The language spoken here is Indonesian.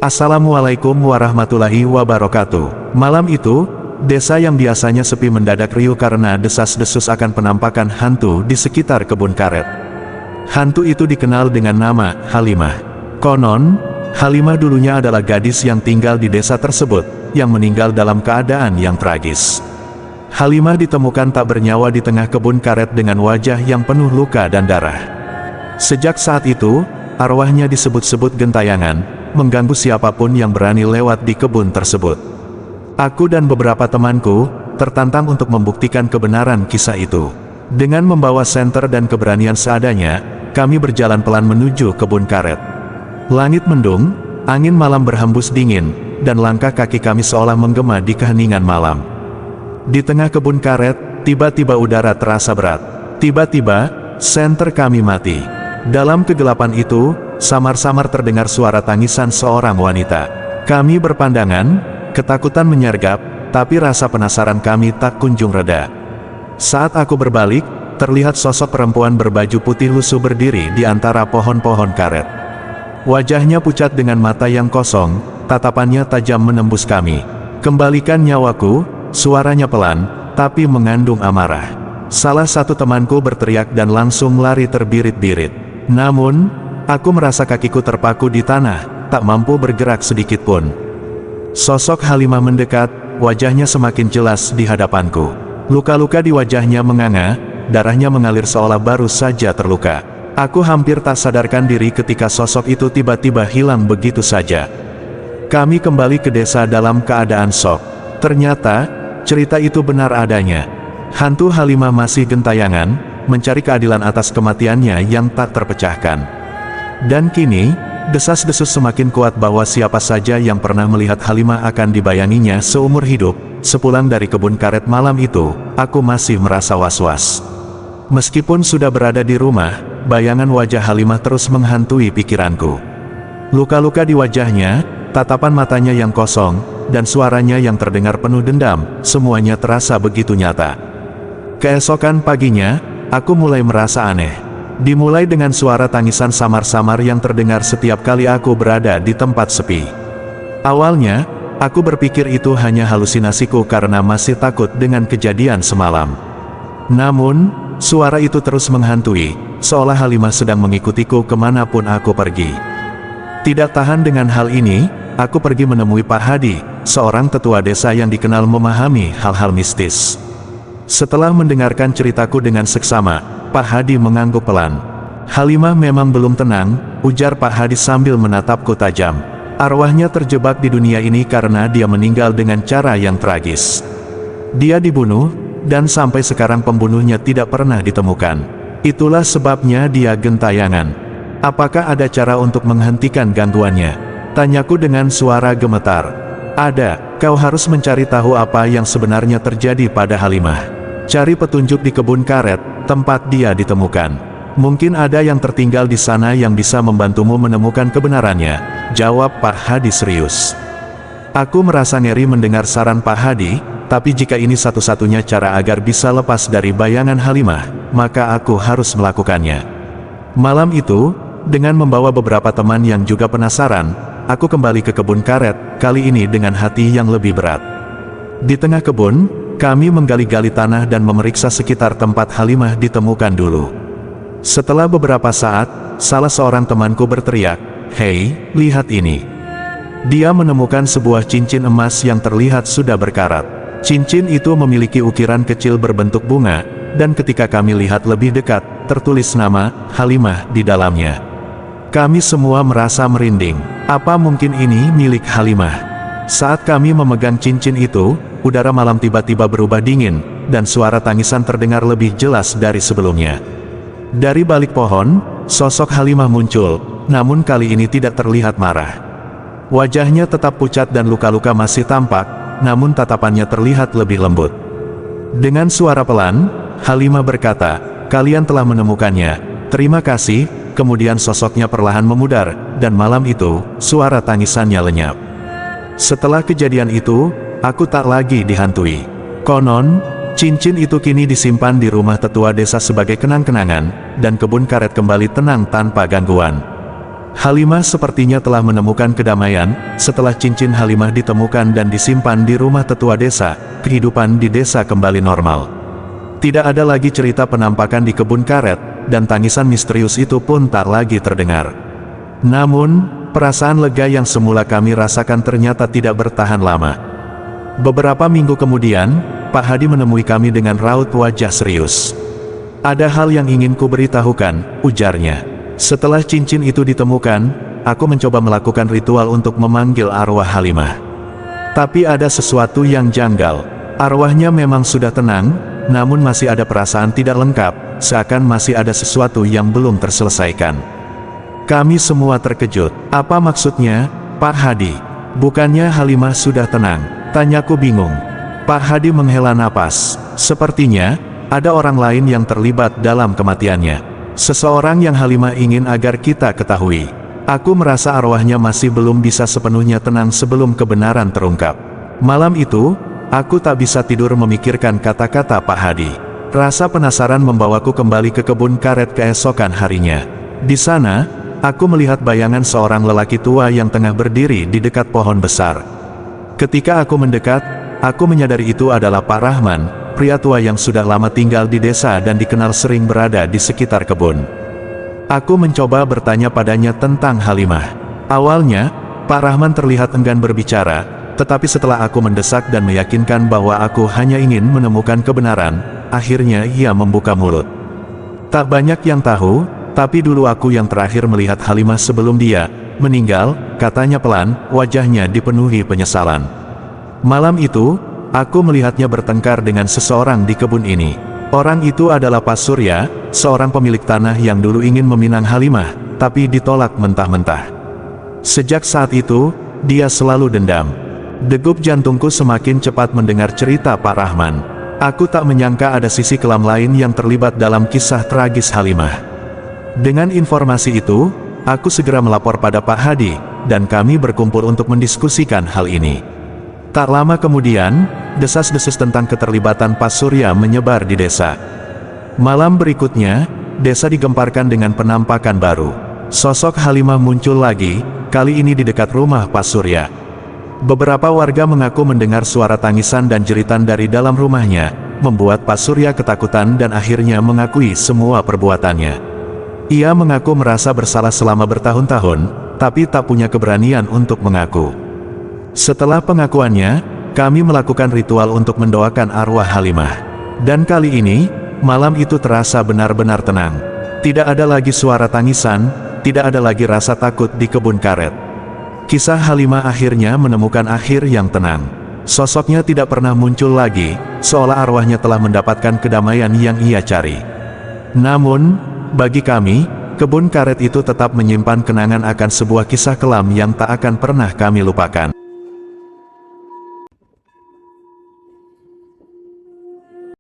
Assalamualaikum warahmatullahi wabarakatuh. Malam itu, desa yang biasanya sepi mendadak riuh karena desas-desus akan penampakan hantu di sekitar kebun karet. Hantu itu dikenal dengan nama Halimah. Konon, Halimah dulunya adalah gadis yang tinggal di desa tersebut, yang meninggal dalam keadaan yang tragis. Halimah ditemukan tak bernyawa di tengah kebun karet dengan wajah yang penuh luka dan darah. Sejak saat itu, arwahnya disebut-sebut gentayangan, mengganggu siapapun yang berani lewat di kebun tersebut. Aku dan beberapa temanku tertantang untuk membuktikan kebenaran kisah itu. Dengan membawa senter dan keberanian seadanya, kami berjalan pelan menuju kebun karet. Langit mendung, angin malam berhembus dingin, dan langkah kaki kami seolah menggema di keheningan malam. Di tengah kebun karet, tiba-tiba udara terasa berat. Tiba-tiba, senter kami mati. Dalam kegelapan itu, samar-samar terdengar suara tangisan seorang wanita. Kami berpandangan, ketakutan menyergap, tapi rasa penasaran kami tak kunjung reda. Saat aku berbalik, terlihat sosok perempuan berbaju putih lusuh berdiri di antara pohon-pohon karet. Wajahnya pucat dengan mata yang kosong, tatapannya tajam menembus kami. "Kembalikan nyawaku," suaranya pelan, tapi mengandung amarah. Salah satu temanku berteriak dan langsung lari terbirit-birit. Namun, aku merasa kakiku terpaku di tanah, tak mampu bergerak sedikit pun. Sosok Halimah mendekat, wajahnya semakin jelas di hadapanku. Luka-luka di wajahnya menganga, darahnya mengalir seolah baru saja terluka. Aku hampir tak sadarkan diri ketika sosok itu tiba-tiba hilang begitu saja. Kami kembali ke desa dalam keadaan shock. Ternyata, cerita itu benar adanya. Hantu Halimah masih gentayangan, mencari keadilan atas kematiannya yang tak terpecahkan. Dan kini, desas-desus semakin kuat bahwa siapa saja yang pernah melihat Halimah akan dibayanginya seumur hidup. Sepulang dari kebun karet malam itu, aku masih merasa was-was. Meskipun sudah berada di rumah, bayangan wajah Halimah terus menghantui pikiranku. Luka-luka di wajahnya, tatapan matanya yang kosong, dan suaranya yang terdengar penuh dendam, semuanya terasa begitu nyata. Keesokan paginya, aku mulai merasa aneh. Dimulai dengan suara tangisan samar-samar yang terdengar setiap kali aku berada di tempat sepi. Awalnya, aku berpikir itu hanya halusinasiku karena masih takut dengan kejadian semalam. Namun, suara itu terus menghantui, seolah Halimah sedang mengikutiku kemanapun aku pergi. Tidak tahan dengan hal ini, aku pergi menemui Pak Hadi, seorang tetua desa yang dikenal memahami hal-hal mistis. Setelah mendengarkan ceritaku dengan seksama, Pak Hadi mengangguk pelan. "Halimah memang belum tenang," ujar Pak Hadi sambil menatapku tajam. "Arwahnya terjebak di dunia ini karena dia meninggal dengan cara yang tragis. Dia dibunuh, dan sampai sekarang pembunuhnya tidak pernah ditemukan. Itulah sebabnya dia gentayangan. Apakah ada cara untuk menghentikan gangguannya?" tanyaku dengan suara gemetar. "Ada, kau harus mencari tahu apa yang sebenarnya terjadi pada Halimah. Cari petunjuk di kebun karet, tempat dia ditemukan. Mungkin ada yang tertinggal di sana yang bisa membantumu menemukan kebenarannya," jawab Pak Hadi serius. Aku merasa ngeri mendengar saran Pak Hadi, tapi jika ini satu-satunya cara agar bisa lepas dari bayangan Halimah, maka aku harus melakukannya. Malam itu, dengan membawa beberapa teman yang juga penasaran, aku kembali ke kebun karet, kali ini dengan hati yang lebih berat. Di tengah kebun, kami menggali-gali tanah dan memeriksa sekitar tempat Halimah ditemukan dulu. Setelah beberapa saat, salah seorang temanku berteriak, "Hei, lihat ini." Dia menemukan sebuah cincin emas yang terlihat sudah berkarat. Cincin itu memiliki ukiran kecil berbentuk bunga, dan ketika kami lihat lebih dekat, tertulis nama Halimah di dalamnya. Kami semua merasa merinding. Apa mungkin ini milik Halimah? Saat kami memegang cincin itu, udara malam tiba-tiba berubah dingin, dan suara tangisan terdengar lebih jelas dari sebelumnya. Dari balik pohon, sosok Halimah muncul, namun kali ini tidak terlihat marah. Wajahnya tetap pucat dan luka-luka masih tampak, namun tatapannya terlihat lebih lembut. Dengan suara pelan, Halimah berkata, "Kalian telah menemukannya. Terima kasih." Kemudian sosoknya perlahan memudar, dan malam itu, suara tangisannya lenyap. Setelah kejadian itu, aku tak lagi dihantui. Konon, cincin itu kini disimpan di rumah tetua desa sebagai kenang-kenangan, dan kebun karet kembali tenang tanpa gangguan. Halimah sepertinya telah menemukan kedamaian. Setelah cincin Halimah ditemukan dan disimpan di rumah tetua desa, kehidupan di desa kembali normal. Tidak ada lagi cerita penampakan di kebun karet, dan tangisan misterius itu pun tak lagi terdengar. Namun, perasaan lega yang semula kami rasakan ternyata tidak bertahan lama. Beberapa minggu kemudian, Pak Hadi menemui kami dengan raut wajah serius. "Ada hal yang ingin ku beritahukan," ujarnya. "Setelah cincin itu ditemukan, aku mencoba melakukan ritual untuk memanggil arwah Halimah. Tapi ada sesuatu yang janggal. Arwahnya memang sudah tenang, namun masih ada perasaan tidak lengkap, seakan masih ada sesuatu yang belum terselesaikan." Kami semua terkejut. "Apa maksudnya, Pak Hadi? Bukannya Halimah sudah tenang?" tanyaku bingung. Pak Hadi menghela napas. "Sepertinya, ada orang lain yang terlibat dalam kematiannya. Seseorang yang Halimah ingin agar kita ketahui. Aku merasa arwahnya masih belum bisa sepenuhnya tenang sebelum kebenaran terungkap." Malam itu, aku tak bisa tidur memikirkan kata-kata Pak Hadi. Rasa penasaran membawaku kembali ke kebun karet keesokan harinya. Di sana, aku melihat bayangan seorang lelaki tua yang tengah berdiri di dekat pohon besar. Ketika aku mendekat, aku menyadari itu adalah Pak Rahman, pria tua yang sudah lama tinggal di desa dan dikenal sering berada di sekitar kebun. Aku mencoba bertanya padanya tentang Halimah. Awalnya, Pak Rahman terlihat enggan berbicara, tetapi setelah aku mendesak dan meyakinkan bahwa aku hanya ingin menemukan kebenaran, akhirnya ia membuka mulut. "Tak banyak yang tahu, tapi dulu aku yang terakhir melihat Halimah sebelum dia meninggal," katanya pelan, wajahnya dipenuhi penyesalan. "Malam itu, aku melihatnya bertengkar dengan seseorang di kebun ini. Orang itu adalah Pak Surya, seorang pemilik tanah yang dulu ingin meminang Halimah, tapi ditolak mentah-mentah. Sejak saat itu, dia selalu dendam." Degup jantungku semakin cepat mendengar cerita Pak Rahman. Aku tak menyangka ada sisi kelam lain yang terlibat dalam kisah tragis Halimah. Dengan informasi itu, aku segera melapor pada Pak Hadi, dan kami berkumpul untuk mendiskusikan hal ini. Tak lama kemudian, desas-desus tentang keterlibatan Pak Surya menyebar di desa. Malam berikutnya, desa digemparkan dengan penampakan baru. Sosok Halimah muncul lagi, kali ini di dekat rumah Pak Surya. Beberapa warga mengaku mendengar suara tangisan dan jeritan dari dalam rumahnya, membuat Pak Surya ketakutan dan akhirnya mengakui semua perbuatannya. Ia mengaku merasa bersalah selama bertahun-tahun, tapi tak punya keberanian untuk mengaku. Setelah pengakuannya, kami melakukan ritual untuk mendoakan arwah Halimah. Dan kali ini, malam itu terasa benar-benar tenang. Tidak ada lagi suara tangisan, tidak ada lagi rasa takut di kebun karet. Kisah Halimah akhirnya menemukan akhir yang tenang. Sosoknya tidak pernah muncul lagi, seolah arwahnya telah mendapatkan kedamaian yang ia cari. Namun, bagi kami, kebun karet itu tetap menyimpan kenangan akan sebuah kisah kelam yang tak akan pernah kami lupakan.